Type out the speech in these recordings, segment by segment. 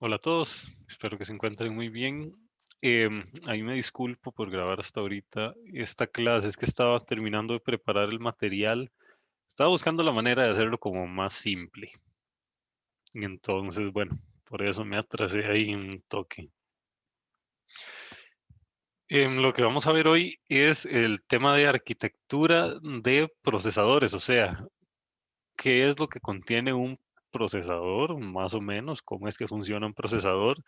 Hola a todos, espero que se encuentren muy bien. Ahí me disculpo por grabar hasta ahorita esta clase, es que estaba terminando de preparar el material, estaba buscando la manera de hacerlo como más simple. Y entonces, bueno, por eso me atrasé ahí un toque. Lo que vamos a ver hoy es el tema de arquitectura de procesadores, o sea, qué es lo que contiene un procesador, más o menos, cómo es que funciona un procesador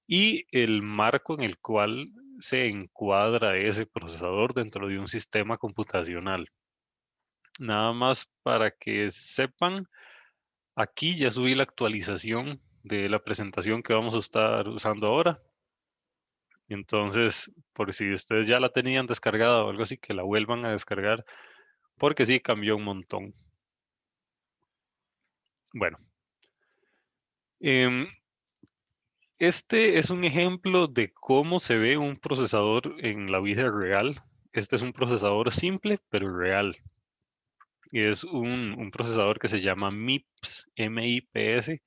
y el marco en el cual se encuadra ese procesador dentro de un sistema computacional. Nada más para que sepan, aquí ya subí la actualización de la presentación que vamos a estar usando ahora. Entonces, por si ustedes ya la tenían descargada o algo así, que la vuelvan a descargar, porque sí cambió un montón. Bueno, em, este es un ejemplo de cómo se ve un procesador en la vida real. Este es un procesador simple, pero real. Es un procesador que se llama MIPS, M-I-P-S.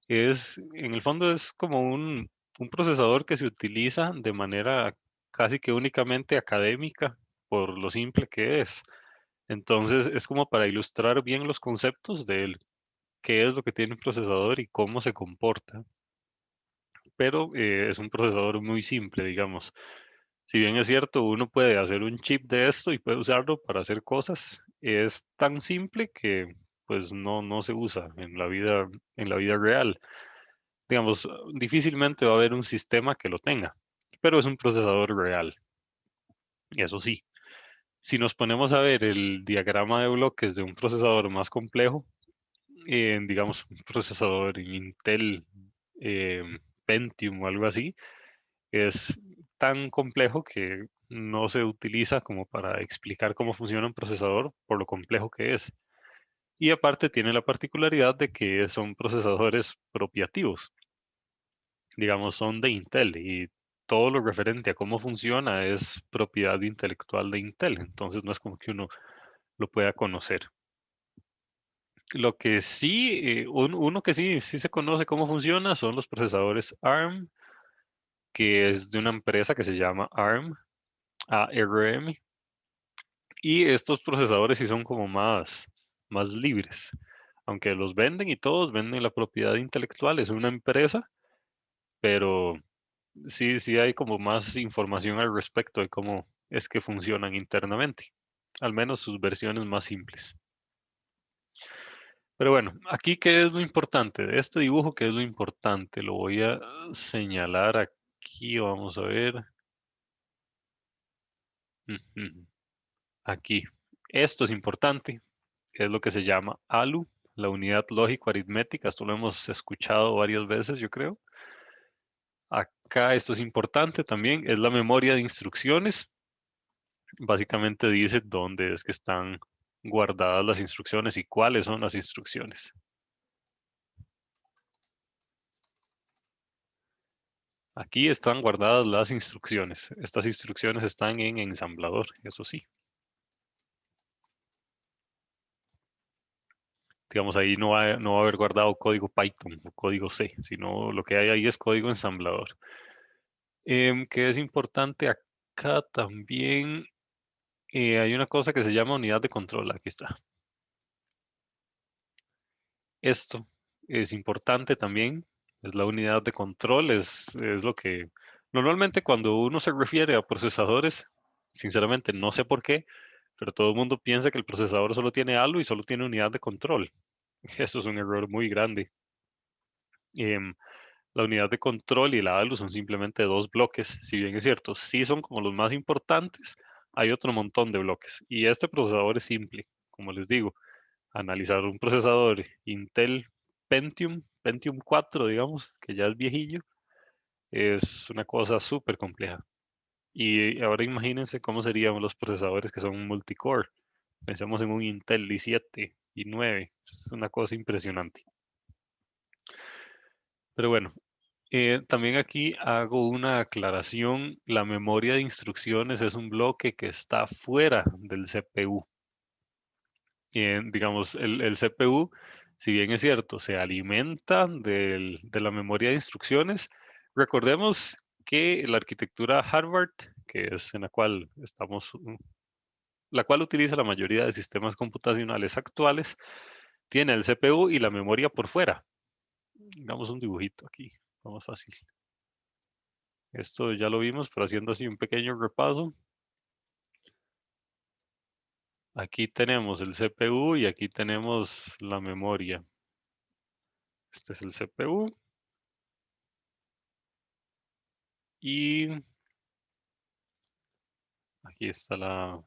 En el fondo es como un procesador que se utiliza de manera casi que únicamente académica por lo simple que es. Entonces es como para ilustrar bien los conceptos de qué es lo que tiene un procesador y cómo se comporta. Pero es un procesador muy simple, digamos. Si bien es cierto, uno puede hacer un chip de esto y puede usarlo para hacer cosas, es tan simple que pues no se usa en la vida real. Digamos, difícilmente va a haber un sistema que lo tenga, pero es un procesador real. Y eso sí, si nos ponemos a ver el diagrama de bloques de un procesador más complejo, digamos, un procesador Intel eh, Pentium o algo así, es tan complejo que no se utiliza como para explicar cómo funciona un procesador por lo complejo que es. Y aparte tiene la particularidad de que son procesadores propiativos, digamos, son de Intel y todo lo referente a cómo funciona es propiedad intelectual de Intel, entonces no es como que uno lo pueda conocer. Lo que sí, uno que sí se conoce cómo funciona son los procesadores ARM, que es de una empresa que se llama ARM, ARM. Y estos procesadores sí son como más libres. Aunque los venden y todos venden la propiedad intelectual, es una empresa, pero sí hay como más información al respecto de cómo es que funcionan internamente. Al menos sus versiones más simples. Pero bueno, aquí qué es lo importante de este dibujo, qué es lo importante. Lo voy a señalar aquí, vamos a ver. Ujú. Aquí. Esto es importante. Es lo que se llama ALU, la unidad lógico-aritmética. Esto lo hemos escuchado varias veces, yo creo. Acá esto es importante también, es la memoria de instrucciones. Básicamente dice dónde es que están guardadas las instrucciones y cuáles son las instrucciones. Aquí están guardadas las instrucciones. Estas instrucciones están en ensamblador, eso sí. Digamos, ahí no va a haber guardado código Python o código C, sino lo que hay ahí es código ensamblador. Que es importante acá también, hay una cosa que se llama unidad de control. Aquí está. Esto es importante también. Es la unidad de control. Es lo que normalmente cuando uno se refiere a procesadores, sinceramente no sé por qué, pero todo el mundo piensa que el procesador solo tiene algo y solo tiene unidad de control. Eso es un error muy grande. Em, la unidad de control y la ALU son simplemente dos bloques, si bien es cierto, sí son como los más importantes, hay otro montón de bloques. Y este procesador es simple, como les digo, analizar un procesador Intel Pentium 4, digamos, que ya es viejillo, es una cosa súper compleja. Y ahora imagínense cómo serían los procesadores que son multicore. Pensemos en un Intel i7, i9, es una cosa impresionante. Pero bueno, también aquí hago una aclaración. La memoria de instrucciones es un bloque que está fuera del CPU. Digamos, el CPU Si bien es cierto, se alimenta de la memoria de instrucciones, recordemos que la arquitectura Harvard, que es en la cual estamos, la cual utiliza la mayoría de sistemas computacionales actuales, tiene el CPU y la memoria por fuera. Hagamos un dibujito aquí, vamos fácil. Esto ya lo vimos, pero haciendo así un pequeño repaso. Aquí tenemos el CPU y aquí tenemos la memoria. Este es el CPU. Y aquí está la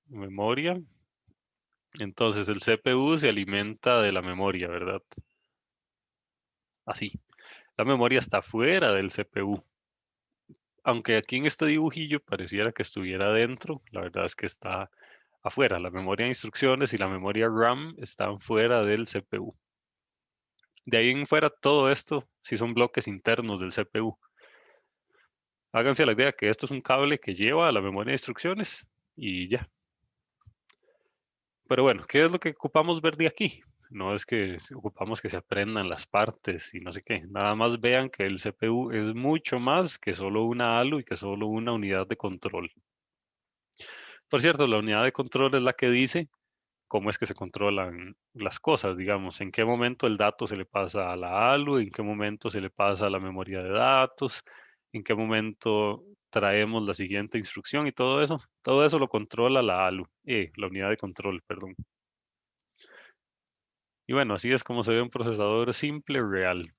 memoria. Entonces el CPU se alimenta de la memoria, ¿verdad? Así. La memoria está fuera del CPU. Aunque aquí en este dibujillo pareciera que estuviera dentro, la verdad es que está afuera. La memoria de instrucciones y la memoria RAM están fuera del CPU. De ahí en fuera, todo esto sí son bloques internos del CPU. Háganse la idea que esto es un cable que lleva a la memoria de instrucciones y ya. Pero bueno, ¿qué es lo que ocupamos ver de aquí? No es que ocupamos que se aprendan las partes y no sé qué. Nada más vean que el CPU es mucho más que solo una ALU y que solo una unidad de control. Por cierto, la unidad de control es la que dice cómo es que se controlan las cosas, digamos, en qué momento el dato se le pasa a la ALU, en qué momento se le pasa a la memoria de datos, en qué momento traemos la siguiente instrucción y todo eso. Todo eso lo controla la ALU, la unidad de control, perdón. Y bueno, así es como se ve un procesador simple real.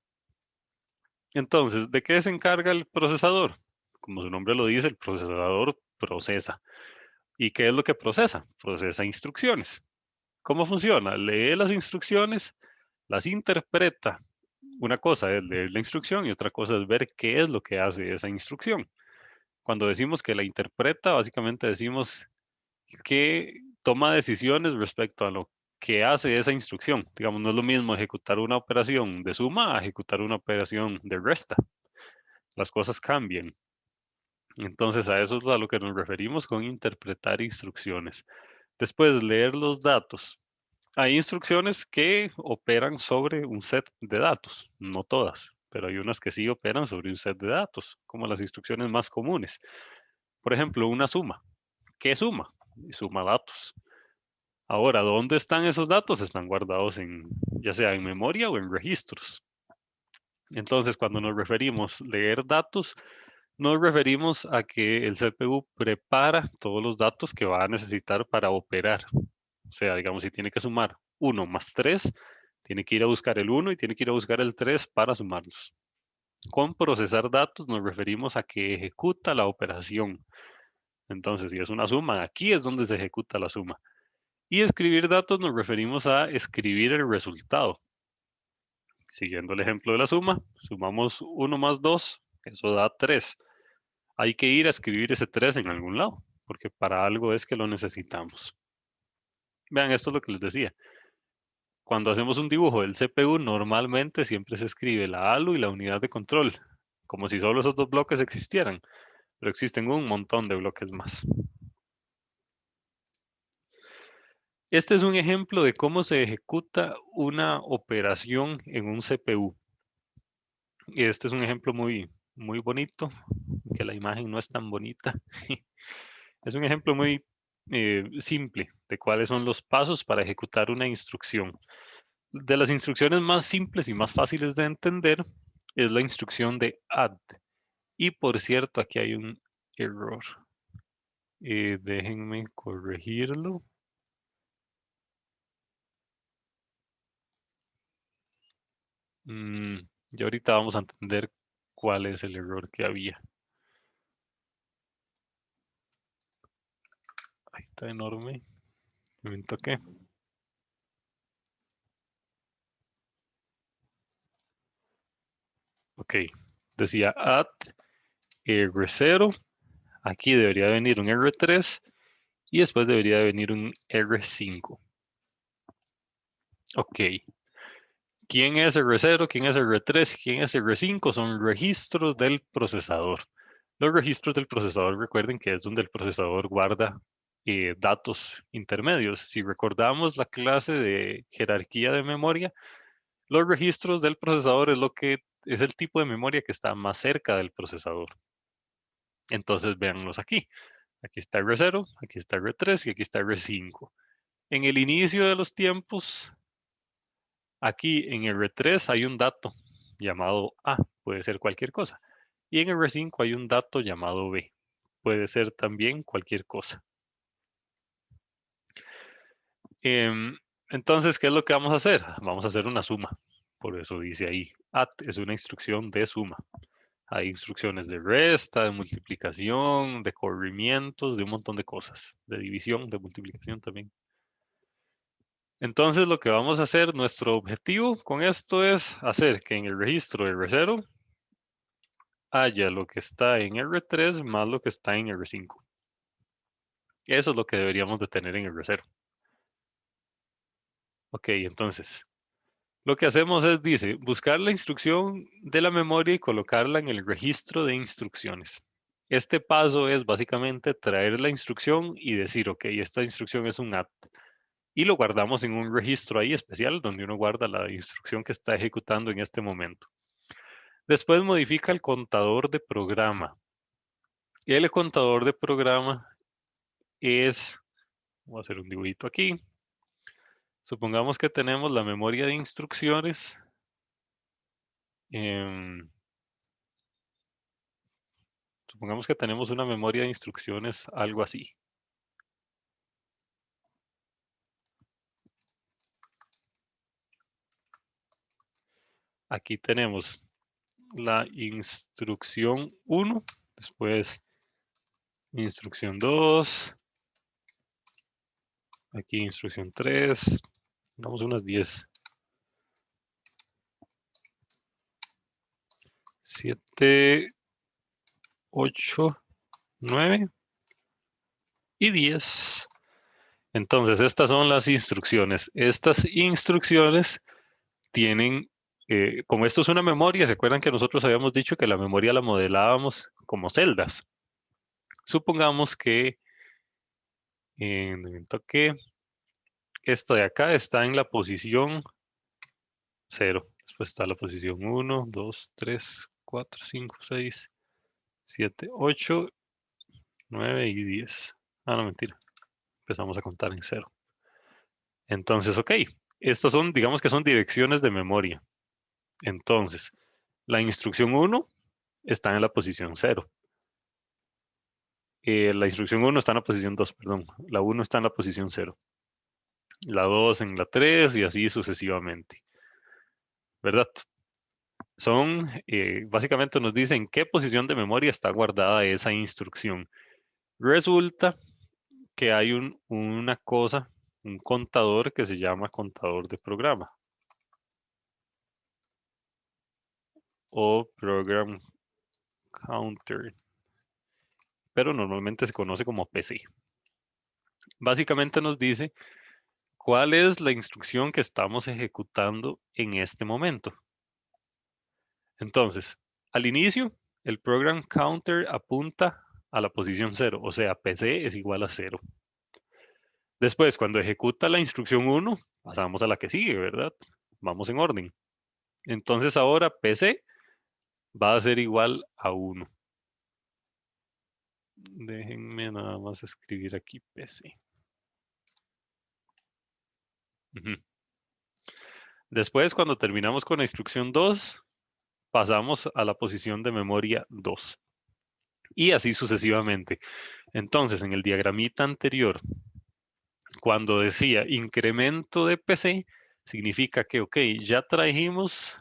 Entonces, ¿de qué se encarga el procesador? Como su nombre lo dice, el procesador procesa. ¿Y qué es lo que procesa? Procesa instrucciones. ¿Cómo funciona? Lee las instrucciones, las interpreta. Una cosa es leer la instrucción y otra cosa es ver qué es lo que hace esa instrucción. Cuando decimos que la interpreta, básicamente decimos que toma decisiones respecto a lo que hace esa instrucción. Digamos, no es lo mismo ejecutar una operación de suma a ejecutar una operación de resta. Las cosas cambian. Entonces, a eso es a lo que nos referimos con interpretar instrucciones. Después, leer los datos. Hay instrucciones que operan sobre un set de datos, no todas, pero hay unas que sí operan sobre un set de datos, como las instrucciones más comunes. Por ejemplo, una suma. ¿Qué suma? Suma datos. Ahora, ¿dónde están esos datos? Están guardados en, ya sea en memoria o en registros. Entonces, cuando nos referimos a leer datos, nos referimos a que el CPU prepara todos los datos que va a necesitar para operar. O sea, digamos, si tiene que sumar 1 más 3, tiene que ir a buscar el 1 y tiene que ir a buscar el 3 para sumarlos. Con procesar datos nos referimos a que ejecuta la operación. Entonces, si es una suma, aquí es donde se ejecuta la suma. Y escribir datos nos referimos a escribir el resultado. Siguiendo el ejemplo de la suma, sumamos 1 más 2, eso da 3. Hay que ir a escribir ese 3 en algún lado, porque para algo es que lo necesitamos. Vean, esto es lo que les decía. Cuando hacemos un dibujo del CPU, normalmente siempre se escribe la ALU y la unidad de control, como si solo esos dos bloques existieran, pero existen un montón de bloques más. Este es un ejemplo de cómo se ejecuta una operación en un CPU. Y este es un ejemplo muy bonito, que la imagen no es tan bonita. Es un ejemplo muy simple de cuáles son los pasos para ejecutar una instrucción. De las instrucciones más simples y más fáciles de entender es la instrucción de add. Y por cierto, aquí hay un error. Déjenme corregirlo. Y ahorita vamos a entender cuál es el error que había. Ahí está enorme. Me toqué. Ok. Decía add R0. Aquí debería venir un R3 y después debería venir un R5. Ok. ¿Quién es R0? ¿Quién es R3? ¿Quién es R5? Son registros del procesador. Los registros del procesador, recuerden que es donde el procesador guarda datos intermedios. Si recordamos la clase de jerarquía de memoria, los registros del procesador es el tipo de memoria que está más cerca del procesador. Entonces, véanlos aquí. Aquí está R0, aquí está R3 y aquí está R5. En el inicio de los tiempos, aquí en R3 hay un dato llamado A, puede ser cualquier cosa. Y en R5 hay un dato llamado B, puede ser también cualquier cosa. Entonces, ¿qué es lo que vamos a hacer? Vamos a hacer una suma. Por eso dice ahí, AT es una instrucción de suma. Hay instrucciones de resta, de multiplicación, de corrimientos, de un montón de cosas. De división, de multiplicación también. Entonces, lo que vamos a hacer, nuestro objetivo con esto es hacer que en el registro de R0 haya lo que está en R3 más lo que está en R5. Eso es lo que deberíamos de tener en R0. Ok, entonces, lo que hacemos es, dice, buscar la instrucción de la memoria y colocarla en el registro de instrucciones. Este paso es básicamente traer la instrucción y decir, ok, esta instrucción es un AT. Y lo guardamos en un registro ahí especial donde uno guarda la instrucción que está ejecutando en este momento. Después modifica el contador de programa. El contador de programa es, voy a hacer un dibujito aquí. Supongamos que tenemos la memoria de instrucciones. Supongamos que tenemos una memoria de instrucciones, algo así. Aquí tenemos la instrucción 1, después instrucción 2, aquí instrucción 3, damos unas 10. 7, 8, 9 y 10. Entonces, estas son las instrucciones. Estas instrucciones tienen, como esto es una memoria, ¿se acuerdan que nosotros habíamos dicho que la memoria la modelábamos como celdas? Supongamos que en el momento que esto de acá está en la posición 0. Después está la posición 1, 2, 3, 4, 5, 6, 7, 8, 9 y 10. Ah, no, mentira. Empezamos a contar en 0. Entonces, ok. Estas son, digamos que son direcciones de memoria. Entonces, la instrucción 1 está en la posición 0. La instrucción 1 está en la posición 2, perdón. La 1 está en la posición 0. La 2 en la 3 y así sucesivamente. ¿Verdad? Básicamente nos dicen qué posición de memoria está guardada esa instrucción. Resulta que hay una cosa, un contador que se llama contador de programa o program counter, pero normalmente se conoce como PC. Básicamente nos dice cuál es la instrucción que estamos ejecutando en este momento. Entonces, al inicio, el program counter apunta a la posición 0, o sea, PC es igual a 0. Después, cuando ejecuta la instrucción 1, pasamos a la que sigue, ¿verdad? Vamos en orden. Entonces ahora PC va a ser igual a 1. Déjenme nada más escribir aquí PC. Después, cuando terminamos con la instrucción 2, pasamos a la posición de memoria 2. Y así sucesivamente. Entonces, en el diagramita anterior, cuando decía incremento de PC, significa que, ok, ya trajimos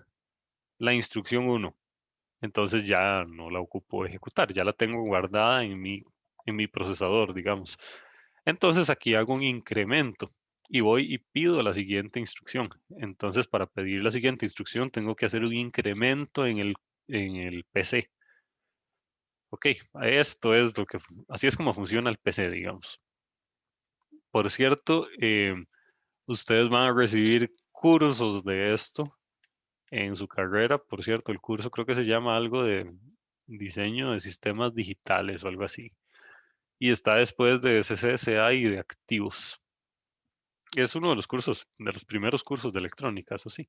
la instrucción 1. Entonces ya no la ocupo ejecutar, ya la tengo guardada en mi procesador, digamos. Entonces aquí hago un incremento y voy y pido la siguiente instrucción. Entonces para pedir la siguiente instrucción tengo que hacer un incremento en el PC. Ok, esto es así es como funciona el PC, digamos. Por cierto, ustedes van a recibir cursos de esto en su carrera. Por cierto, el curso creo que se llama algo de diseño de sistemas digitales o algo así. y está después de CCSA y de activos. Es uno de los cursos, de los primeros cursos de electrónica, eso sí.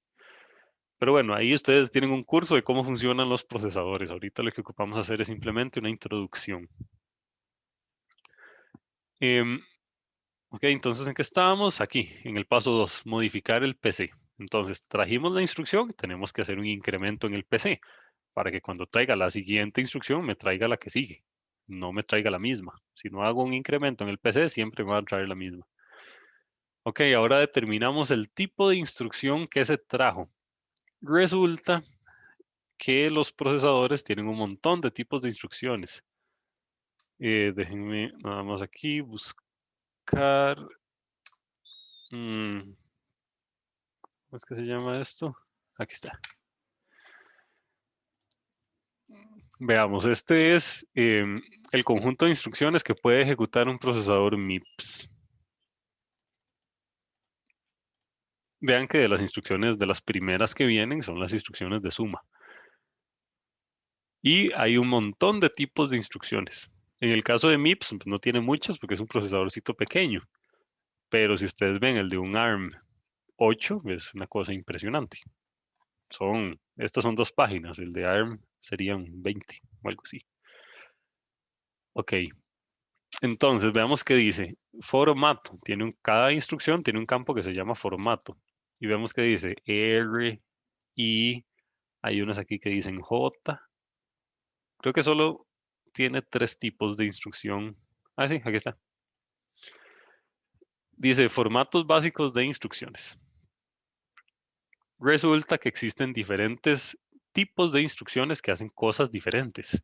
Pero bueno, ahí ustedes tienen un curso de cómo funcionan los procesadores. Ahorita lo que ocupamos hacer es simplemente una introducción. Ok, entonces, ¿en qué estábamos? Aquí, en el paso 2, modificar el PC. Entonces, trajimos la instrucción, tenemos que hacer un incremento en el PC para que cuando traiga la siguiente instrucción me traiga la que sigue, no me traiga la misma. Si no hago un incremento en el PC, siempre me va a traer la misma. Ok, ahora determinamos el tipo de instrucción que se trajo. Resulta que los procesadores tienen un montón de tipos de instrucciones. Déjenme nada más aquí buscar. ¿Cómo es que se llama esto? Aquí está. Veamos, este es el conjunto de instrucciones que puede ejecutar un procesador MIPS. Vean que de las instrucciones, de las primeras que vienen, son las instrucciones de suma. Y hay un montón de tipos de instrucciones. En el caso de MIPS, pues, no tiene muchas porque es un procesadorcito pequeño. Pero si ustedes ven el de un ARM 8, es una cosa impresionante. Estas son 2 páginas, el de ARM serían 20 o algo así. Ok, entonces veamos qué dice. Formato, cada instrucción tiene un campo que se llama formato. Y vemos que dice R, I, hay unas aquí que dicen J. Creo que solo tiene 3 tipos de instrucción. Ah, sí, aquí está. Dice formatos básicos de instrucciones. Resulta que existen diferentes tipos de instrucciones que hacen cosas diferentes.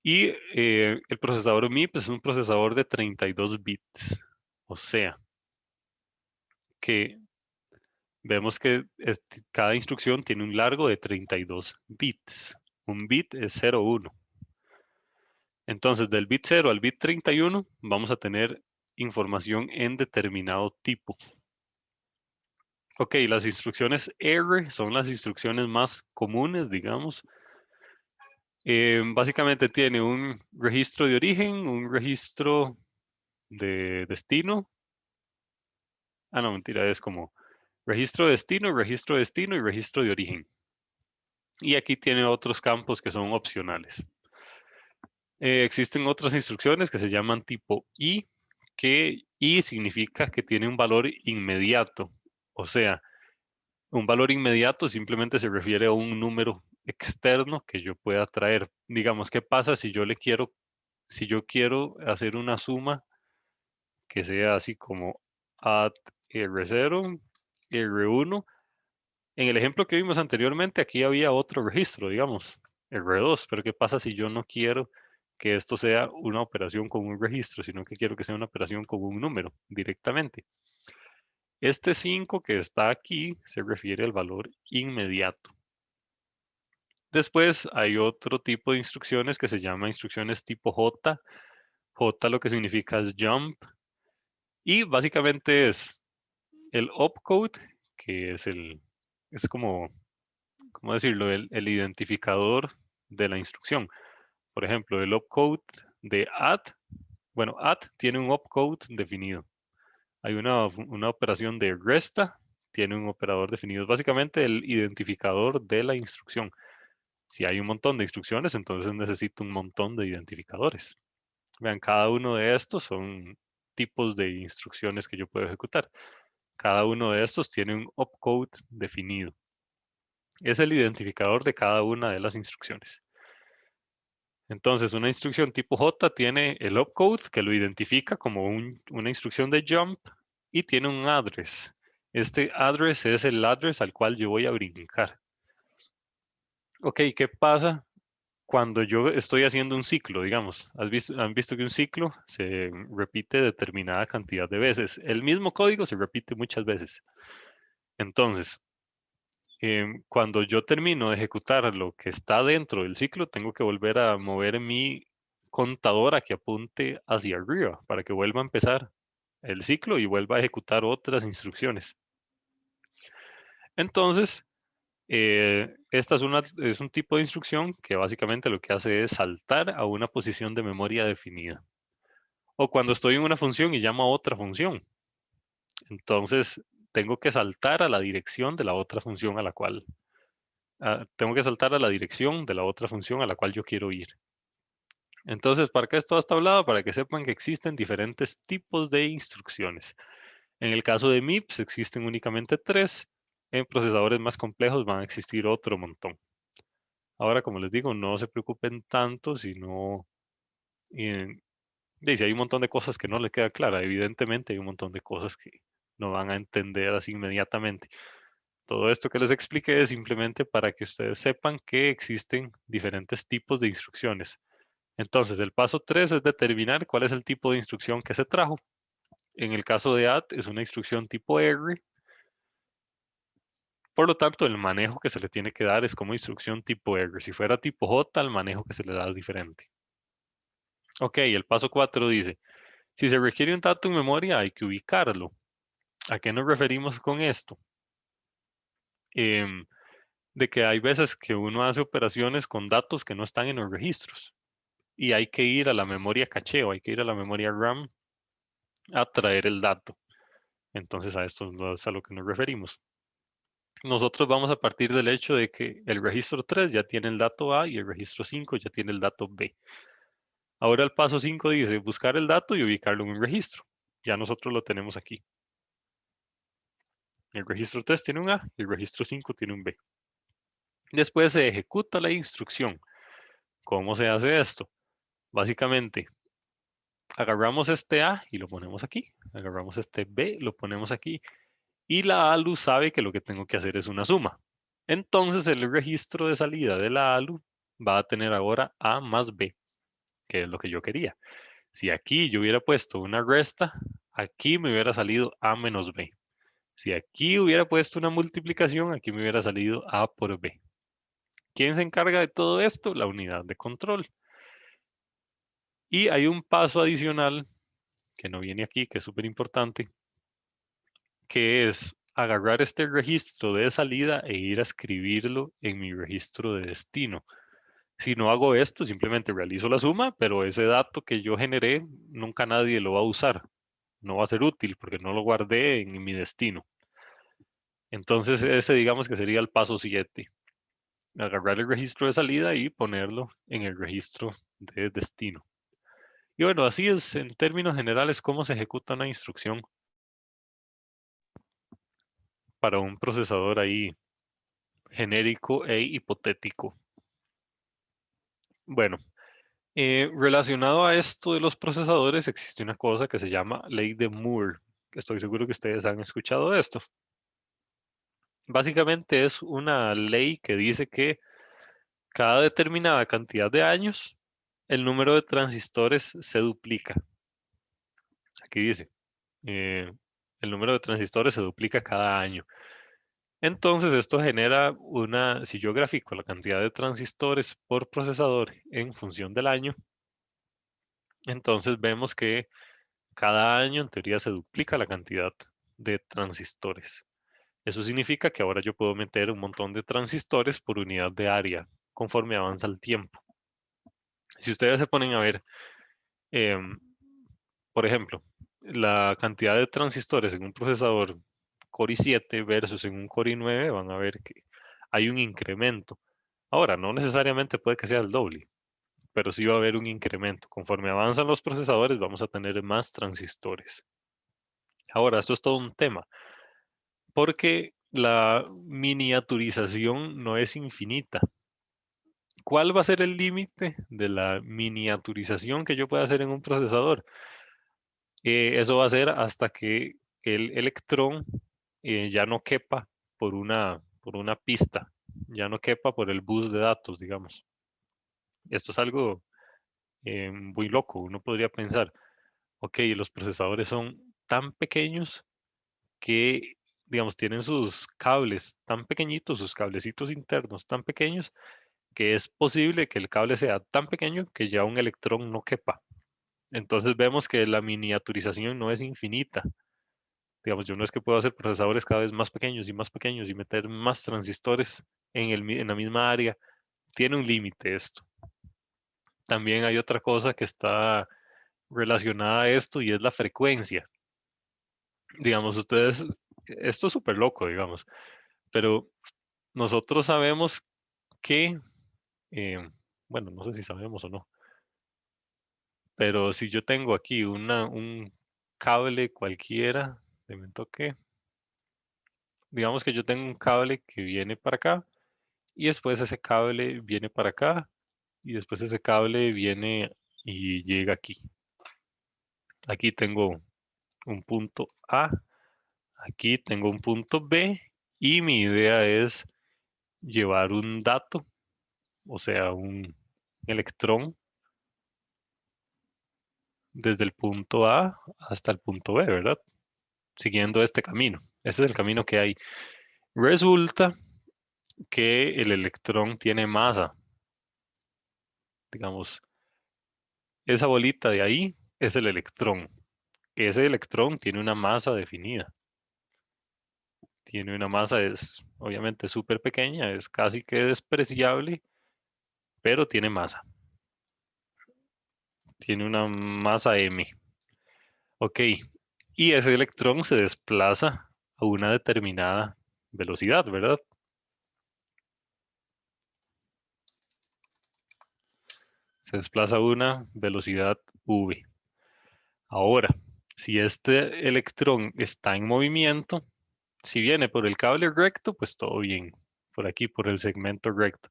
Y el procesador MIPS es un procesador de 32 bits. O sea, que vemos que cada instrucción tiene un largo de 32 bits. Un bit es 0, 1. Entonces, del bit 0 al bit 31 vamos a tener información en determinado tipo. Ok, las instrucciones R son las instrucciones más comunes, digamos. Básicamente tiene un registro de origen, un registro de destino. Ah, no, mentira, es como registro de destino y registro de origen. Y aquí tiene otros campos que son opcionales. Existen otras instrucciones que se llaman tipo I, que I significa que tiene un valor inmediato. O sea, un valor inmediato simplemente se refiere a un número externo que yo pueda traer. Digamos, ¿qué pasa si si yo quiero hacer una suma que sea así como add R0, R1? En el ejemplo que vimos anteriormente, aquí había otro registro, digamos, R2, pero ¿qué pasa si yo no quiero que esto sea una operación con un registro, sino que quiero que sea una operación con un número directamente? Este 5 que está aquí se refiere al valor inmediato. Después hay otro tipo de instrucciones que se llama instrucciones tipo J. J lo que significa es jump. Y básicamente es el opcode, que es como, ¿cómo decirlo? El identificador de la instrucción. Por ejemplo, el opcode de add. Bueno, add tiene un opcode definido. Hay una operación de resta, tiene un operador definido. Es básicamente el identificador de la instrucción. Si hay un montón de instrucciones, entonces necesito un montón de identificadores. Vean, cada uno de estos son tipos de instrucciones que yo puedo ejecutar. Cada uno de estos tiene un opcode definido. Es el identificador de cada una de las instrucciones. Entonces, una instrucción tipo J tiene el opcode que lo identifica como una instrucción de jump y tiene un address. Este address es el address al cual yo voy a brincar. Ok, ¿qué pasa cuando yo estoy haciendo un ciclo, digamos? ¿Han visto que un ciclo se repite determinada cantidad de veces? El mismo código se repite muchas veces. Entonces, cuando yo termino de ejecutar lo que está dentro del ciclo, tengo que volver a mover mi contador a que apunte hacia arriba para que vuelva a empezar el ciclo y vuelva a ejecutar otras instrucciones. Entonces, esta es un tipo de instrucción que básicamente lo que hace es saltar a una posición de memoria definida. O cuando estoy en una función y llamo a otra función. Entonces, tengo que saltar a la dirección de la otra función a la cual, tengo que saltar a la dirección de la otra función a la cual yo quiero ir. Entonces, ¿para qué esto está hablado? Para que sepan que existen diferentes tipos de instrucciones. En el caso de MIPS existen únicamente 3. En procesadores más complejos van a existir otro montón. Ahora, como les digo, no se preocupen tanto si no... si hay un montón de cosas que no le queda clara, evidentemente hay un montón de cosas que no van a entender así inmediatamente. Todo esto que les expliqué es simplemente para que ustedes sepan que existen diferentes tipos de instrucciones. Entonces, el paso 3 es determinar cuál es el tipo de instrucción que se trajo. En el caso de add es una instrucción tipo R. Por lo tanto, el manejo que se le tiene que dar es como instrucción tipo R. Si fuera tipo J, el manejo que se le da es diferente. Ok, el paso 4 dice, si se requiere un dato en memoria, hay que ubicarlo. ¿A qué nos referimos con esto? Em, de que hay veces que uno hace operaciones con datos que no están en los registros y hay que ir a la memoria caché o hay que ir a la memoria RAM a traer el dato. Entonces a esto no es a lo que nos referimos. Nosotros vamos a partir del hecho de que el registro 3 ya tiene el dato A y el registro 5 ya tiene el dato B. Ahora el paso 5 dice buscar el dato y ubicarlo en un registro. Ya nosotros lo tenemos aquí. El registro 3 tiene un A y el registro 5 tiene un B. Después se ejecuta la instrucción. ¿Cómo se hace esto? Básicamente, agarramos este A y lo ponemos aquí. Agarramos este B, lo ponemos aquí. Y la ALU sabe que lo que tengo que hacer es una suma. Entonces el registro de salida de la ALU va a tener ahora A más B, que es lo que yo quería. Si aquí yo hubiera puesto una resta, aquí me hubiera salido A menos B. Si aquí hubiera puesto una multiplicación, aquí me hubiera salido A por B. ¿Quién se encarga de todo esto? La unidad de control. Y hay un paso adicional que no viene aquí, que es súper importante, que es agarrar este registro de salida e ir a escribirlo en mi registro de destino. Si no hago esto, simplemente realizo la suma, pero ese dato que yo generé, nunca nadie lo va a usar. No va a ser útil porque no lo guardé en mi destino. Entonces, ese digamos que sería el paso 7. Agarrar el registro de salida y ponerlo en el registro de destino. Y bueno, así es en términos generales cómo se ejecuta una instrucción para un procesador ahí genérico e hipotético. Bueno, relacionado a esto de los procesadores, existe una cosa que se llama ley de Moore. Estoy seguro que ustedes han escuchado de esto. Básicamente es una ley que dice que cada determinada cantidad de años, el número de transistores se duplica. Aquí dice, el número de transistores se duplica cada año. Entonces, esto genera si yo grafico la cantidad de transistores por procesador en función del año, entonces vemos que cada año en teoría se duplica la cantidad de transistores. Eso significa que ahora yo puedo meter un montón de transistores por unidad de área conforme avanza el tiempo. Si ustedes se ponen a ver, em, por ejemplo, la cantidad de transistores en un procesador Core i7 versus en un Core i9, van a ver que hay un incremento. Ahora, no necesariamente puede que sea el doble, pero sí va a haber un incremento. Conforme avanzan los procesadores, vamos a tener más transistores. Ahora, esto es todo un tema, porque la miniaturización no es infinita. ¿Cuál va a ser el límite de la miniaturización que yo pueda hacer en un procesador? Eso va a ser hasta que el electrón ya no quepa por una pista, ya no quepa por el bus de datos, digamos. Esto es algo muy loco. Uno podría pensar, ok, los procesadores son tan pequeños que, digamos, tienen sus cables tan pequeñitos, sus cablecitos internos tan pequeños, que es posible que el cable sea tan pequeño que ya un electrón no quepa. Entonces vemos que la miniaturización no es infinita. Digamos, yo no es que puedo hacer procesadores cada vez más pequeños y meter más transistores en la misma área. Tiene un límite esto. También hay otra cosa que está relacionada a esto y es la frecuencia. Digamos, ustedes, esto es súper loco, digamos, pero nosotros sabemos que, eh, bueno, no sé si sabemos o no, pero si yo tengo aquí un cable cualquiera, de me toque, digamos que yo tengo un cable que viene para acá y después ese cable viene para acá y después ese cable viene y llega aquí. Aquí tengo un punto A, aquí tengo un punto B y mi idea es llevar un dato, o sea, un electrón desde el punto A hasta el punto B, ¿verdad? Siguiendo este camino. Ese es el camino que hay. Resulta que el electrón tiene masa. Digamos, esa bolita de ahí es el electrón. Ese electrón tiene una masa definida. Tiene una masa, es obviamente súper pequeña, es casi que despreciable, pero tiene masa. Tiene una masa m. Ok, y ese electrón se desplaza a una determinada velocidad, ¿verdad? Se desplaza a una velocidad v. Ahora, si este electrón está en movimiento, si viene por el cable recto, pues todo bien, por aquí, por el segmento recto.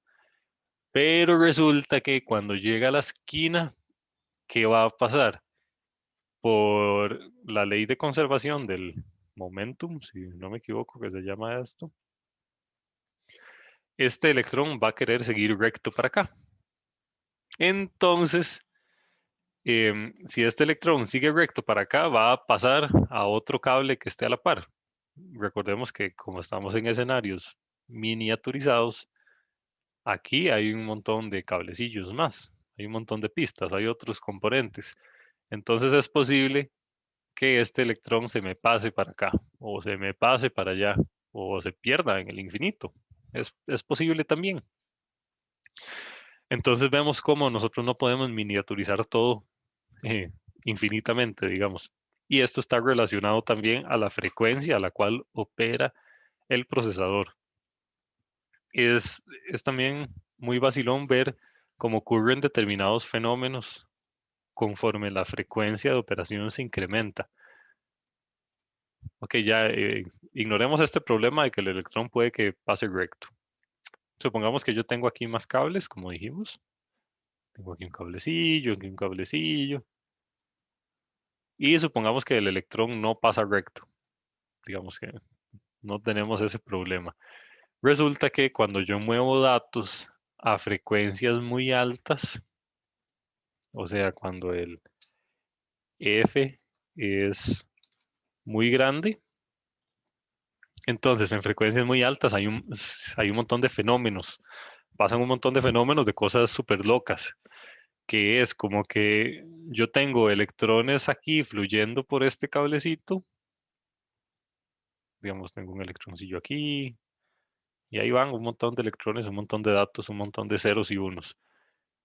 Pero resulta que cuando llega a la esquina, ¿qué va a pasar? Por la ley de conservación del momentum, si no me equivoco que se llama esto, este electrón va a querer seguir recto para acá. Entonces, si este electrón sigue recto para acá, va a pasar a otro cable que esté a la par. Recordemos que como estamos en escenarios miniaturizados, aquí hay un montón de cablecillos más, hay un montón de pistas, hay otros componentes. Entonces es posible que este electrón se me pase para acá, o se me pase para allá, o se pierda en el infinito. Es posible también. Entonces vemos cómo nosotros no podemos miniaturizar todo eh, infinitamente, digamos. Y esto está relacionado también a la frecuencia a la cual opera el procesador. Es también muy vacilón ver cómo ocurren determinados fenómenos conforme la frecuencia de operación se incrementa. Ok, ya ignoremos este problema de que el electrón puede que pase recto. Supongamos que yo tengo aquí más cables, como dijimos. Tengo aquí un cablecillo, y supongamos que el electrón no pasa recto. Digamos que no tenemos ese problema. Resulta que cuando yo muevo datos a frecuencias muy altas, o sea, cuando el F es muy grande, entonces en frecuencias muy altas hay un montón de fenómenos, pasan un montón de fenómenos de cosas súper locas, que es como que yo tengo electrones aquí fluyendo por este cablecito, digamos, tengo un electroncillo aquí, y ahí van un montón de electrones, un montón de datos, un montón de ceros y unos.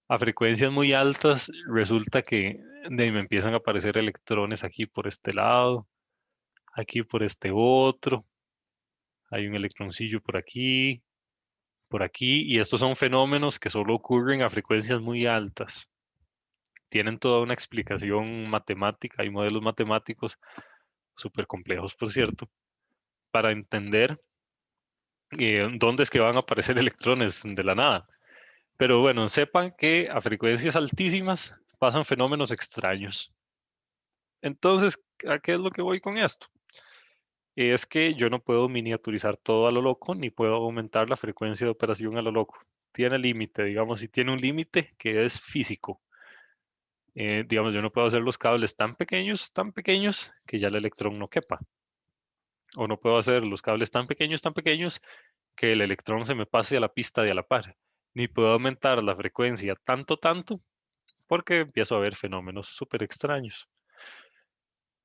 A frecuencias muy altas resulta que de ahí me empiezan a aparecer electrones aquí por este lado, aquí por este otro, hay un electroncillo por aquí, y estos son fenómenos que solo ocurren a frecuencias muy altas. Tienen toda una explicación matemática, hay modelos matemáticos súper complejos, por cierto, para entender dónde es que van a aparecer electrones de la nada. Pero bueno, sepan que a frecuencias altísimas pasan fenómenos extraños. Entonces, ¿a qué es lo que voy con esto? Es que yo no puedo miniaturizar todo a lo loco, ni puedo aumentar la frecuencia de operación a lo loco. Tiene límite, digamos, y tiene un límite que es físico. Digamos, yo no puedo hacer los cables tan pequeños, que ya el electrón no quepa. O no puedo hacer los cables tan pequeños, que el electrón se me pase a la pista de a la par. Ni puedo aumentar la frecuencia tanto, porque empiezo a ver fenómenos súper extraños.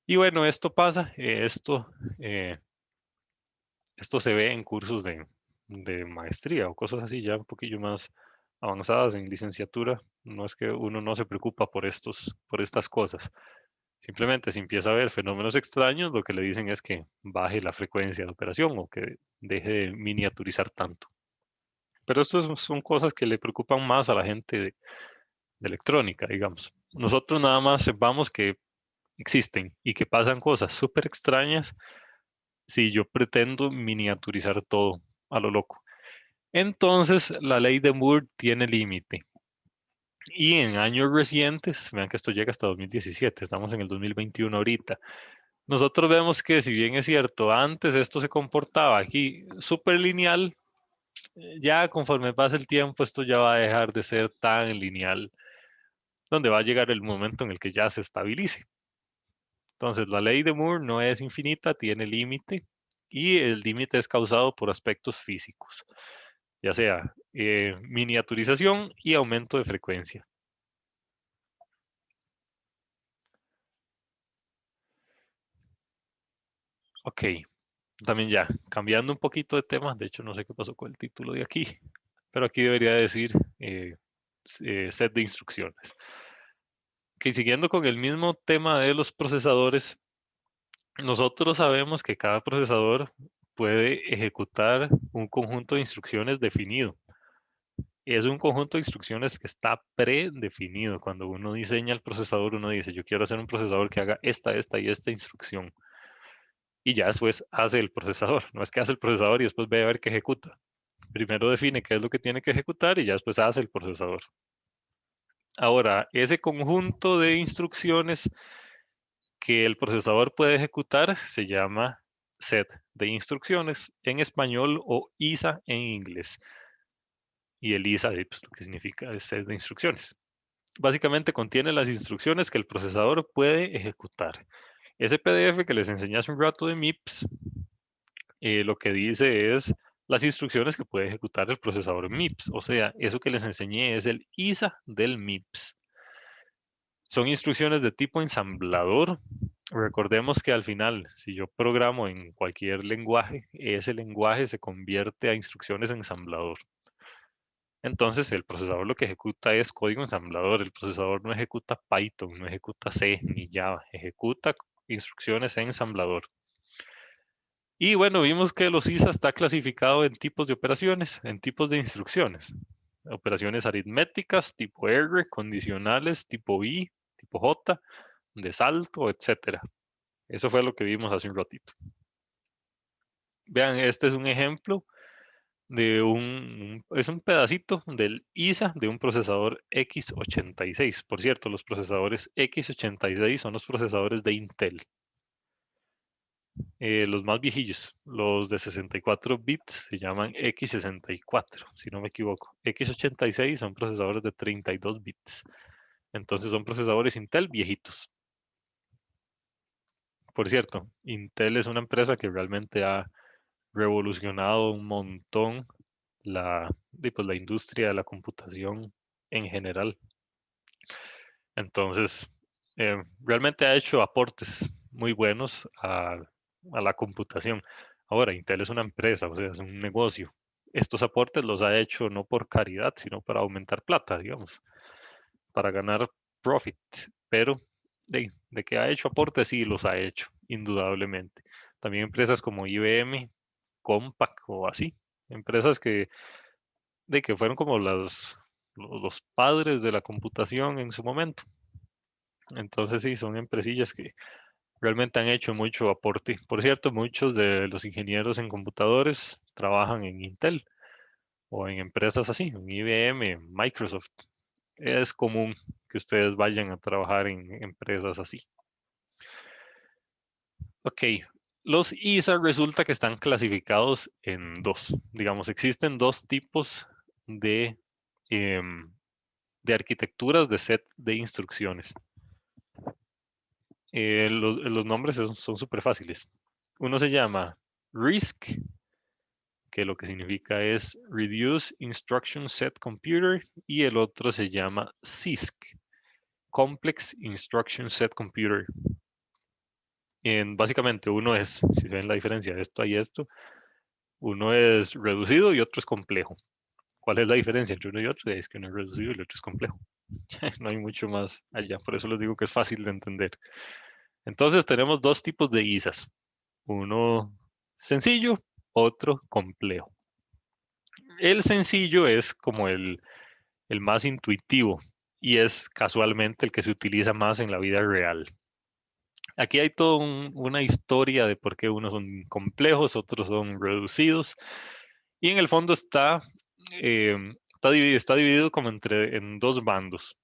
Y bueno, esto pasa, esto se ve en cursos de maestría o cosas así ya un poquillo más avanzadas en licenciatura. No es que uno no se preocupa por estas cosas. Simplemente si empieza a ver fenómenos extraños, lo que le dicen es que baje la frecuencia de operación o que deje de miniaturizar tanto. Pero esto son cosas que le preocupan más a la gente de electrónica, digamos. Nosotros nada más sepamos que existen y que pasan cosas súper extrañas si yo pretendo miniaturizar todo a lo loco. Entonces, la ley de Moore tiene límite. Y en años recientes, vean que esto llega hasta 2017, estamos en el 2021 ahorita. Nosotros vemos que si bien es cierto, antes esto se comportaba aquí súper lineal, ya conforme pasa el tiempo esto ya va a dejar de ser tan lineal, donde va a llegar el momento en el que ya se estabilice. Entonces, la ley de Moore no es infinita, tiene límite y el límite es causado por aspectos físicos, ya sea miniaturización y aumento de frecuencia. Ok, también ya, cambiando un poquito de tema, de hecho no sé qué pasó con el título de aquí, pero aquí debería decir eh, set de instrucciones. Que siguiendo con el mismo tema de los procesadores, nosotros sabemos que cada procesador puede ejecutar un conjunto de instrucciones definido. Es un conjunto de instrucciones que está predefinido. Cuando uno diseña el procesador, uno dice, yo quiero hacer un procesador que haga esta y esta instrucción. Y ya después hace el procesador. No es que hace el procesador y después ve a ver qué ejecuta. Primero define qué es lo que tiene que ejecutar y ya después hace el procesador. Ahora, ese conjunto de instrucciones que el procesador puede ejecutar se llama set de instrucciones en español o ISA en inglés. Y el ISA, pues, lo que significa es set de instrucciones. Básicamente contiene las instrucciones que el procesador puede ejecutar. Ese PDF que les enseñé hace un rato de MIPS, lo que dice es las instrucciones que puede ejecutar el procesador MIPS. O sea, eso que les enseñé es el ISA del MIPS. Son instrucciones de tipo ensamblador. Recordemos que al final, si yo programo en cualquier lenguaje, ese lenguaje se convierte a instrucciones ensamblador. Entonces, el procesador lo que ejecuta es código ensamblador. El procesador no ejecuta Python, no ejecuta C ni Java, ejecuta instrucciones en ensamblador. Y bueno, vimos que los ISA está clasificado en tipos de operaciones, en tipos de instrucciones. Operaciones aritméticas, tipo R, condicionales, tipo I, tipo J, de salto, etcétera. Eso fue lo que vimos hace un ratito. Vean, este es un ejemplo de es un pedacito del ISA de un procesador x86. Por cierto, los procesadores x86 son los procesadores de Intel. Los más viejillos, los de 64 bits, se llaman x64, si no me equivoco. X86 son procesadores de 32 bits. Entonces son procesadores Intel viejitos. Por cierto, Intel es una empresa que realmente ha revolucionado un montón pues, la industria de la computación en general. Entonces, realmente ha hecho aportes muy buenos a la computación. Ahora, Intel es una empresa, o sea, es un negocio. Estos aportes los ha hecho no por caridad, sino para aumentar plata, digamos, para ganar profit. Pero de que ha hecho aportes, sí los ha hecho, indudablemente. También empresas como IBM, Compaq o así, empresas que fueron como los padres de la computación en su momento. Entonces sí, son empresillas que realmente han hecho mucho aporte. Por cierto, muchos de los ingenieros en computadores trabajan en Intel o en empresas así, en IBM, Microsoft. Es común que ustedes vayan a trabajar en empresas así. Ok, los ISA resulta que están clasificados en dos. Digamos, existen dos tipos de, em, de arquitecturas de set de instrucciones. Los nombres son súper fáciles. Uno se llama RISC, que lo que significa es Reduce Instruction Set Computer, y el otro se llama CISC, Complex Instruction Set Computer. Básicamente uno es, si ven la diferencia de esto y esto, uno es reducido y otro es complejo. ¿Cuál es la diferencia entre uno y otro? Es que uno es reducido y el otro es complejo. No hay mucho más allá, por eso les digo que es fácil de entender. Entonces tenemos dos tipos de ISAs, uno sencillo, otro complejo. El sencillo es como el más intuitivo y es casualmente el que se utiliza más en la vida real. Aquí hay toda una historia de por qué unos son complejos, otros son reducidos y en el fondo está dividido como en dos bandos.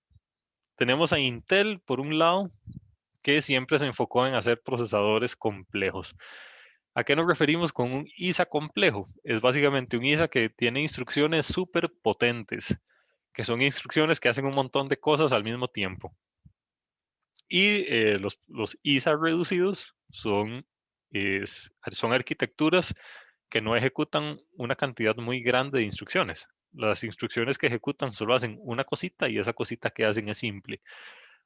Tenemos a Intel por un lado, que siempre se enfocó en hacer procesadores complejos. ¿A qué nos referimos con un ISA complejo? Es básicamente un ISA que tiene instrucciones súper potentes, que son instrucciones que hacen un montón de cosas al mismo tiempo. Y los ISA reducidos son arquitecturas que no ejecutan una cantidad muy grande de instrucciones. Las instrucciones que ejecutan solo hacen una cosita y esa cosita que hacen es simple.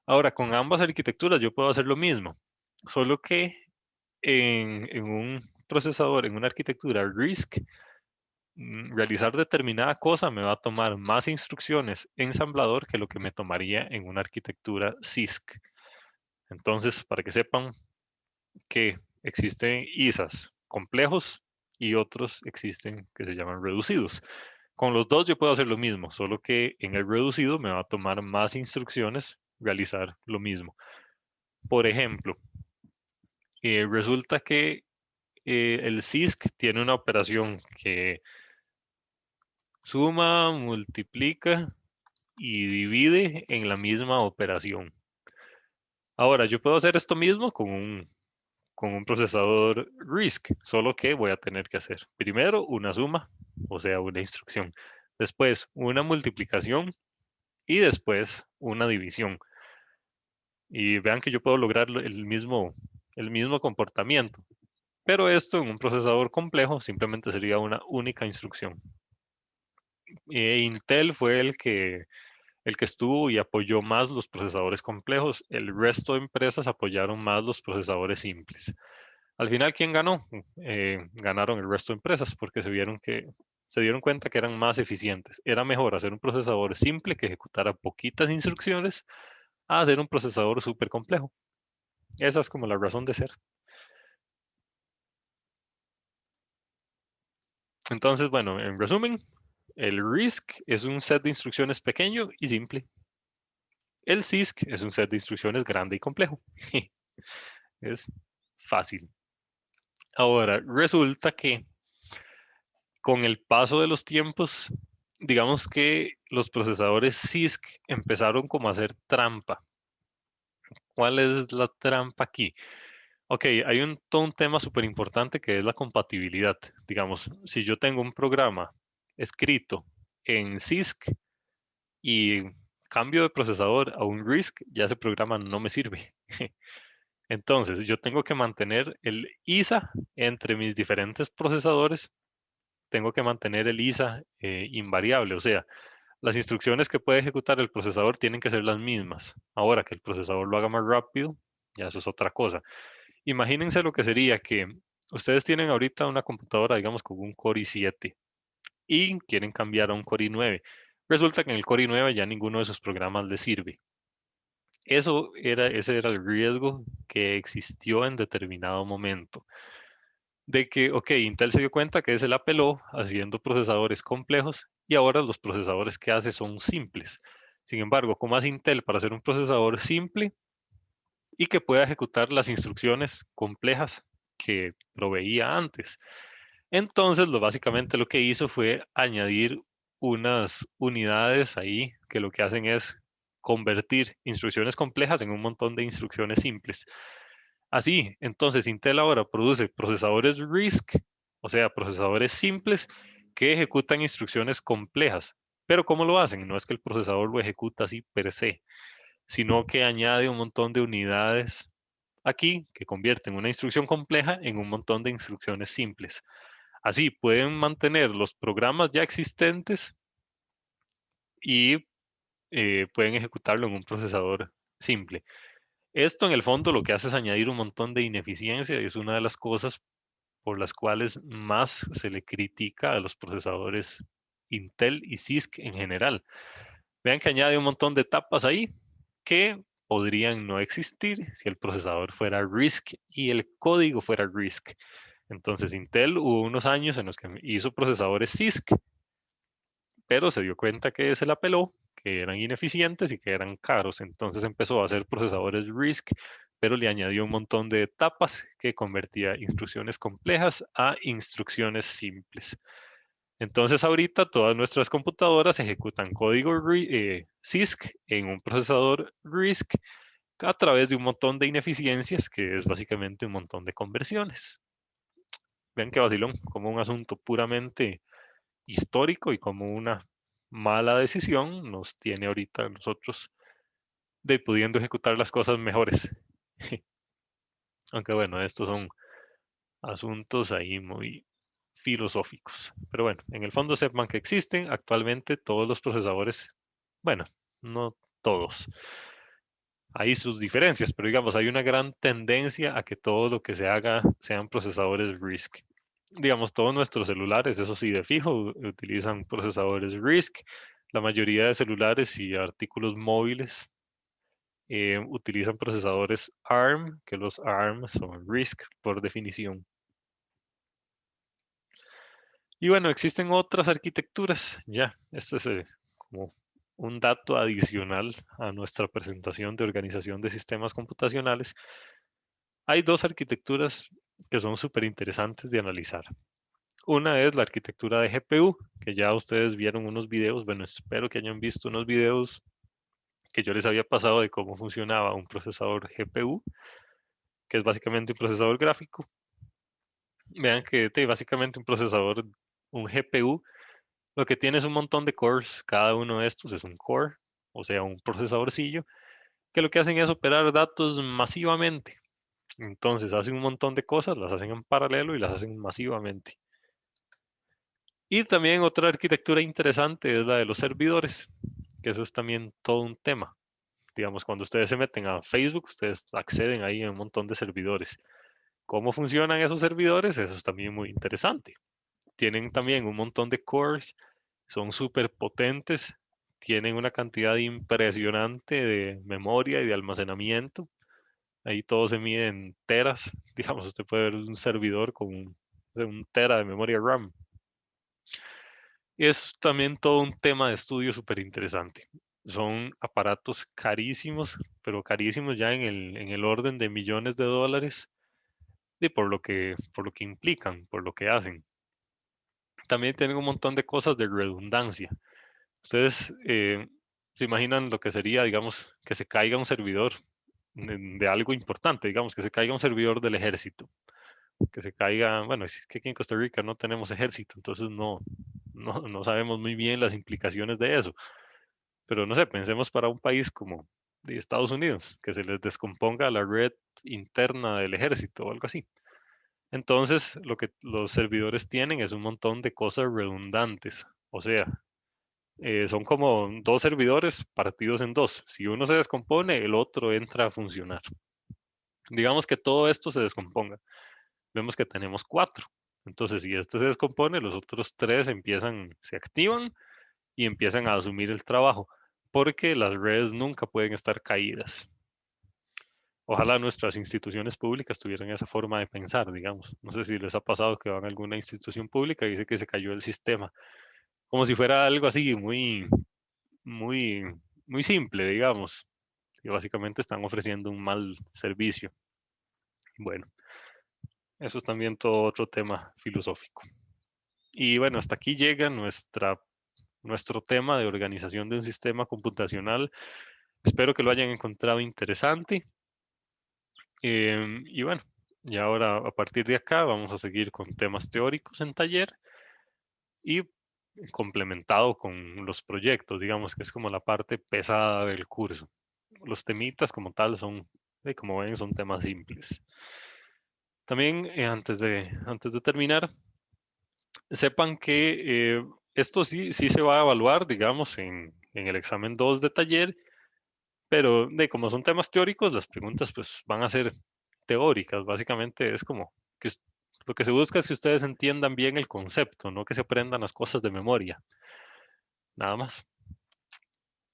Ahora, con ambas arquitecturas yo puedo hacer lo mismo, solo que en un procesador, en una arquitectura RISC, realizar determinada cosa me va a tomar más instrucciones ensamblador que lo que me tomaría en una arquitectura CISC. Entonces, para que sepan que existen ISAs complejos y otros existen que se llaman reducidos. Con los dos yo puedo hacer lo mismo, solo que en el reducido me va a tomar más instrucciones realizar lo mismo. Por ejemplo, resulta que el CISC tiene una operación que suma, multiplica y divide en la misma operación. Ahora, yo puedo hacer esto mismo con un procesador RISC, solo que voy a tener que hacer primero una suma, o sea, una instrucción, después una multiplicación y después una división. Y vean que yo puedo lograr el mismo comportamiento, pero esto en un procesador complejo simplemente sería una única instrucción. Intel fue el que estuvo y apoyó más los procesadores complejos. El resto de empresas apoyaron más los procesadores simples. Al final, ¿quién ganó? Ganaron el resto de empresas porque se dieron cuenta que eran más eficientes. Era mejor hacer un procesador simple que ejecutara poquitas instrucciones a hacer un procesador súper complejo. Esa es como la razón de ser. Entonces, bueno, en resumen, el RISC es un set de instrucciones pequeño y simple. El CISC es un set de instrucciones grande y complejo. Es fácil. Ahora, resulta que con el paso de los tiempos, digamos que los procesadores CISC empezaron como a hacer trampa. ¿Cuál es la trampa aquí? Ok, hay todo un tema súper importante que es la compatibilidad. Digamos, si yo tengo un programa escrito en CISC y cambio de procesador a un RISC, ya ese programa no me sirve. Entonces, yo tengo que mantener el ISA entre mis diferentes procesadores, tengo que mantener el ISA invariable, o sea, las instrucciones que puede ejecutar el procesador tienen que ser las mismas. Ahora que el procesador lo haga más rápido, ya eso es otra cosa. Imagínense lo que sería que ustedes tienen ahorita una computadora, digamos, con un Core i7 y quieren cambiar a un Core i9. Resulta que en el Core i9 ya ninguno de esos programas les sirve. Ese era el riesgo que existió en determinado momento. De que, ok, Intel se dio cuenta que se la peló haciendo procesadores complejos y ahora los procesadores que hace son simples. Sin embargo, ¿cómo hace Intel para hacer un procesador simple y que pueda ejecutar las instrucciones complejas que proveía antes? Entonces, básicamente lo que hizo fue añadir unas unidades ahí que lo que hacen es convertir instrucciones complejas en un montón de instrucciones simples. Así, entonces Intel ahora produce procesadores RISC, o sea, procesadores simples que ejecutan instrucciones complejas. Pero ¿cómo lo hacen? No es que el procesador lo ejecuta así per se, sino que añade un montón de unidades aquí que convierten una instrucción compleja en un montón de instrucciones simples. Así pueden mantener los programas ya existentes y pueden ejecutarlo en un procesador simple. Esto en el fondo lo que hace es añadir un montón de ineficiencia y es una de las cosas por las cuales más se le critica a los procesadores Intel y CISC en general. Vean que añade un montón de etapas ahí que podrían no existir si el procesador fuera RISC y el código fuera RISC. Entonces Intel hubo unos años en los que hizo procesadores CISC, pero se dio cuenta que se la peló, que eran ineficientes y que eran caros. Entonces empezó a hacer procesadores RISC, pero le añadió un montón de etapas que convertía instrucciones complejas a instrucciones simples. Entonces ahorita todas nuestras computadoras ejecutan código CISC en un procesador RISC a través de un montón de ineficiencias, que es básicamente un montón de conversiones. Vean qué vacilón, como un asunto puramente histórico y como una mala decisión nos tiene ahorita nosotros de pudiendo ejecutar las cosas mejores. Aunque bueno, estos son asuntos ahí muy filosóficos. Pero bueno, en el fondo sepan que existen actualmente todos los procesadores, bueno, no todos. Hay sus diferencias, pero digamos, hay una gran tendencia a que todo lo que se haga sean procesadores RISC. Digamos, todos nuestros celulares, eso sí, de fijo, utilizan procesadores RISC. La mayoría de celulares y artículos móviles utilizan procesadores ARM, que los ARM son RISC por definición. Y bueno, existen otras arquitecturas, ya, este es como un dato adicional a nuestra presentación de organización de sistemas computacionales. Hay dos arquitecturas que son súper interesantes de analizar. Una es la arquitectura de GPU, que ya ustedes vieron unos videos, bueno, espero que hayan visto unos videos que yo les había pasado de cómo funcionaba un procesador GPU, que es básicamente un procesador gráfico. Vean que básicamente un GPU, lo que tiene es un montón de cores, cada uno de estos es un core, o sea, un procesadorcillo, que lo que hacen es operar datos masivamente. Entonces hacen un montón de cosas, las hacen en paralelo y las hacen masivamente. Y también otra arquitectura interesante es la de los servidores, que eso es también todo un tema. Digamos, cuando ustedes se meten a Facebook, ustedes acceden ahí a un montón de servidores. ¿Cómo funcionan esos servidores? Eso es también muy interesante. Tienen también un montón de cores, son súper potentes, tienen una cantidad impresionante de memoria y de almacenamiento. Ahí todo se mide en teras. Digamos, usted puede ver un servidor con un tera de memoria RAM. Es también todo un tema de estudio súper interesante. Son aparatos carísimos, pero carísimos ya en el orden de millones de dólares, y por lo que implican, por lo que hacen. También tienen un montón de cosas de redundancia. Ustedes se imaginan lo que sería, digamos, que se caiga un servidor de algo importante, digamos, que se caiga un servidor del ejército, que se caiga, bueno, es que aquí en Costa Rica no tenemos ejército, entonces no sabemos muy bien las implicaciones de eso. Pero no sé, pensemos para un país como de Estados Unidos, que se les descomponga la red interna del ejército o algo así. Entonces, lo que los servidores tienen es un montón de cosas redundantes. O sea, son como dos servidores partidos en dos. Si uno se descompone, el otro entra a funcionar. Digamos que todo esto se descomponga. Vemos que tenemos cuatro. Entonces, si este se descompone, los otros tres se activan y empiezan a asumir el trabajo, porque las redes nunca pueden estar caídas. Ojalá nuestras instituciones públicas tuvieran esa forma de pensar, digamos. No sé si les ha pasado que van a alguna institución pública y dice que se cayó el sistema, como si fuera algo así muy, muy simple, digamos, y básicamente están ofreciendo un mal servicio. Bueno, eso es también todo otro tema filosófico. Y bueno, hasta aquí llega nuestro tema de organización de un sistema computacional. Espero que lo hayan encontrado interesante. Y bueno, y ahora a partir de acá vamos a seguir con temas teóricos en taller y complementado con los proyectos, digamos que es como la parte pesada del curso. Los temitas como tal son, como ven, son temas simples. También antes de terminar, sepan que esto sí se va a evaluar, digamos, en el examen 2 de taller, pero como son temas teóricos, las preguntas pues van a ser teóricas. Básicamente es como que Lo que se busca es que ustedes entiendan bien el concepto, no que se aprendan las cosas de memoria, nada más.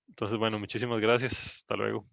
Entonces, bueno, muchísimas gracias. Hasta luego.